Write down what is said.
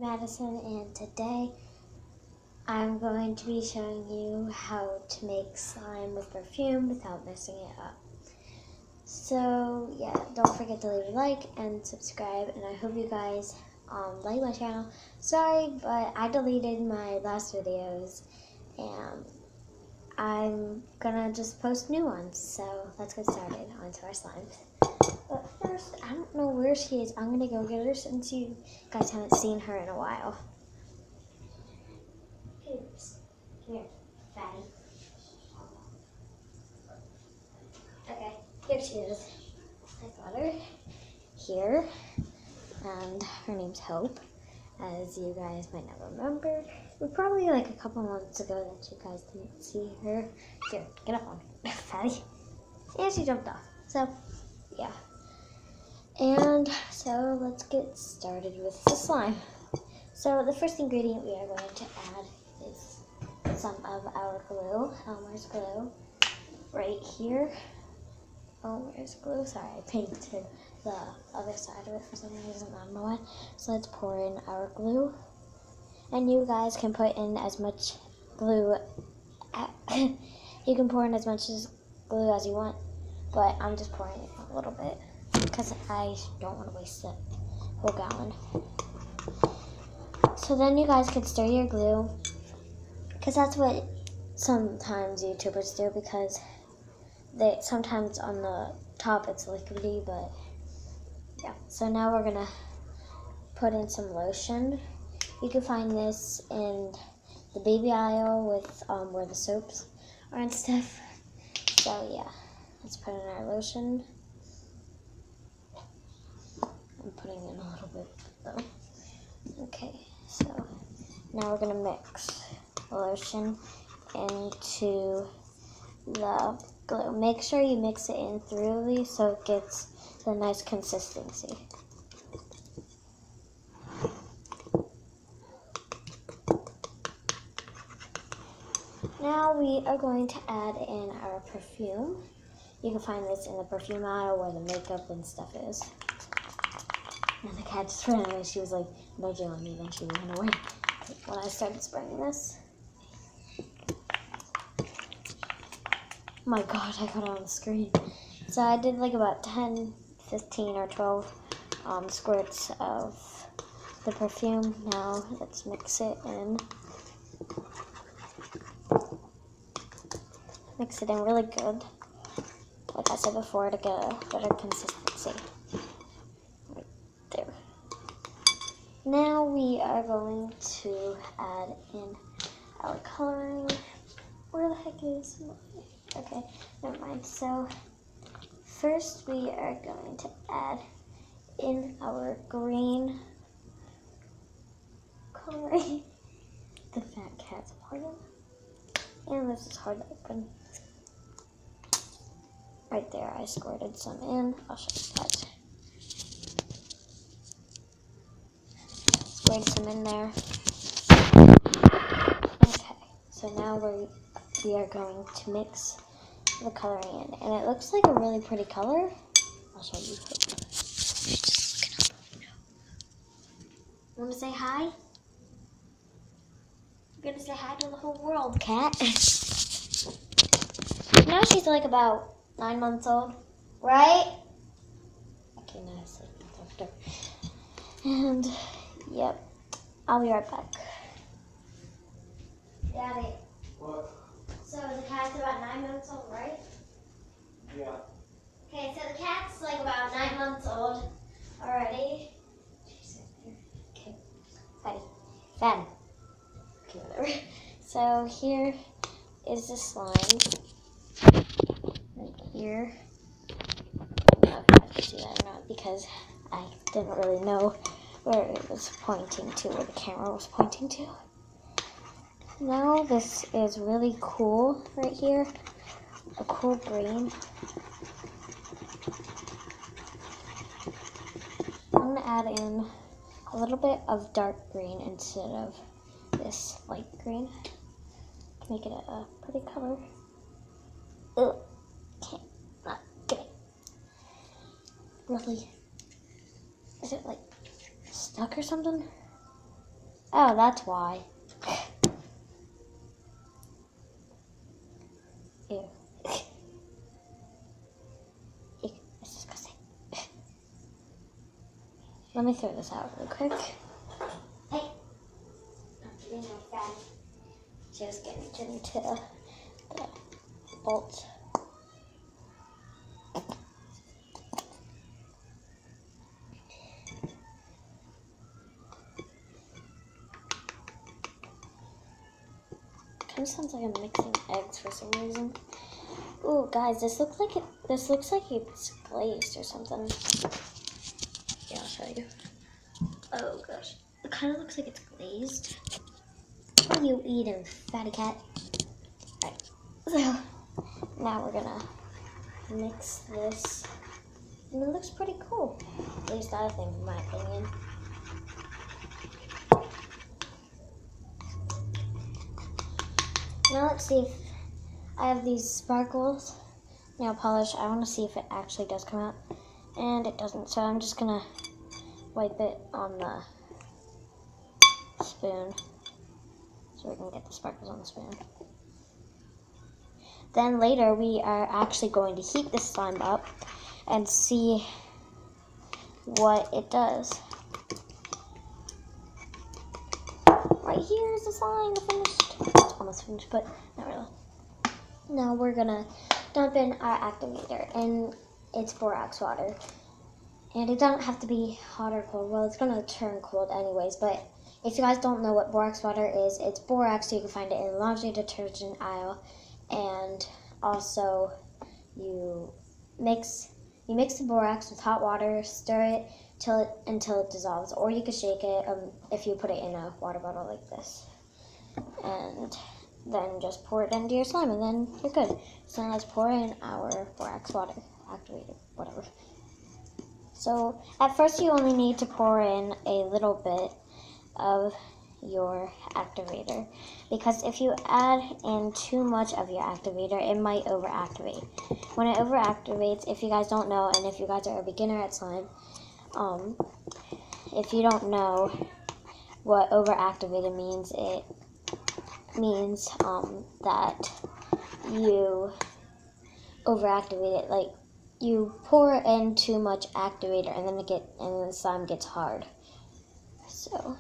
Madison, and today I'm going to be showing you how to make slime with perfume without messing it up. So yeah, don't forget to leave a like and subscribe, and I hope you guys like my channel. Sorry, but I deleted my last videos and I'm gonna just post new ones. So let's get started onto our slimes. But first, I don't know where she is. I'm gonna go get her since you guys haven't seen her in a while. Oops. Come here, fatty. Okay, here she is. I got her here, and her name's Hope, as you guys might not remember. It was probably like a couple months ago that you guys didn't see her. Here, get up on her, fatty. And she jumped off. So, yeah. And so let's get started with the slime. So the first ingredient we are going to add is some of our glue, Elmer's glue, right here. Elmer's glue, sorry, I painted the other side of it for some reason, I don't know why. So let's pour in our glue. And you guys can put in as much glue, you can pour in as much glue as you want, but I'm just pouring in a little bit because I don't want to waste the whole gallon. So then you guys can stir your glue, because that's what sometimes YouTubers do, because sometimes on the top it's liquidy, but yeah. So now we're gonna put in some lotion. You can find this in the baby aisle with where the soaps are and stuff. So yeah, let's put in our lotion. I'm putting in a little bit though. Okay, so now we're gonna mix the lotion into the glue. Make sure you mix it in thoroughly so it gets the nice consistency. Now we are going to add in our perfume. You can find this in the perfume aisle where the makeup and stuff is. And the cat just ran away. She was like nudging on me, then she ran away when I started spraying this. My God, I got it on the screen. So I did like about 10, 15, or 12 squirts of the perfume. Now let's mix it in. Mix it in really good, like I said before, to get a better consistency. Right there. Now we are going to add in our coloring. Where the heck is my... Okay, never mind. So first we are going to add in our green coloring. The fat cat's pardon. And this is hard to open. Right there, I squirted some in. I'll show you that. Squirted some in there. Okay, so now we are going to mix the coloring in. And it looks like a really pretty color. I'll show you. She's just looking up. Want to say hi? You're going to say hi to the whole world, cat. Now she's like about 9 months old, right? Okay, now it's like after. And, yep, I'll be right back. Daddy. What? So the cat's about 9 months old, right? Yeah. Okay, so the cat's like about 9 months old already. She's right there. Okay, Fatty. Fatty. Okay, whatever. So here is the slime. Right here. I don't know if you guys can see that or not, because I didn't really know where it was pointing to, where the camera was pointing to. Now this is really cool right here, a cool green. I'm going to add in a little bit of dark green instead of this light green to make it a pretty color. Ugh, can't, not good. Really, is it like stuck or something? Oh, that's why. Ew. Ew, that's disgusting. Let me throw this out really quick. Hey, I'm getting my fan. Just getting into the bolts. Kind of sounds like I'm mixing eggs for some reason. Ooh, guys, this looks like it's glazed or something. Yeah, I'll show you. Oh gosh, it kind of looks like it's glazed. What are you eating, fatty cat? Alright, so now we're gonna mix this, and it looks pretty cool. At least I think, in my opinion. Now let's see if I have these sparkles nail polish. I want to see if it actually does come out, and it doesn't. So I'm just gonna wipe it on the spoon so we can get the sparkles on the spoon. Then later we are actually going to heat the slime up and see what it does. Right here is the slime, finished. It's almost finished, but not really. Now we're gonna dump in our activator, and it's borax water. And it doesn't have to be hot or cold. Well, it's gonna turn cold anyways, but if you guys don't know what borax water is, it's borax, so you can find it in the laundry detergent aisle. And also, you mix the borax with hot water, stir it until it dissolves, or you can shake it if you put it in a water bottle like this. And then just pour it into your slime, and then you're good. So now let's pour in our borax water, activated, whatever. So at first you only need to pour in a little bit of your activator, because if you add in too much of your activator, it might overactivate. When it overactivates, if you guys don't know, and if you guys are a beginner at slime, if you don't know what overactivated means, it means that you overactivate it, like you pour in too much activator, and then the slime gets hard. So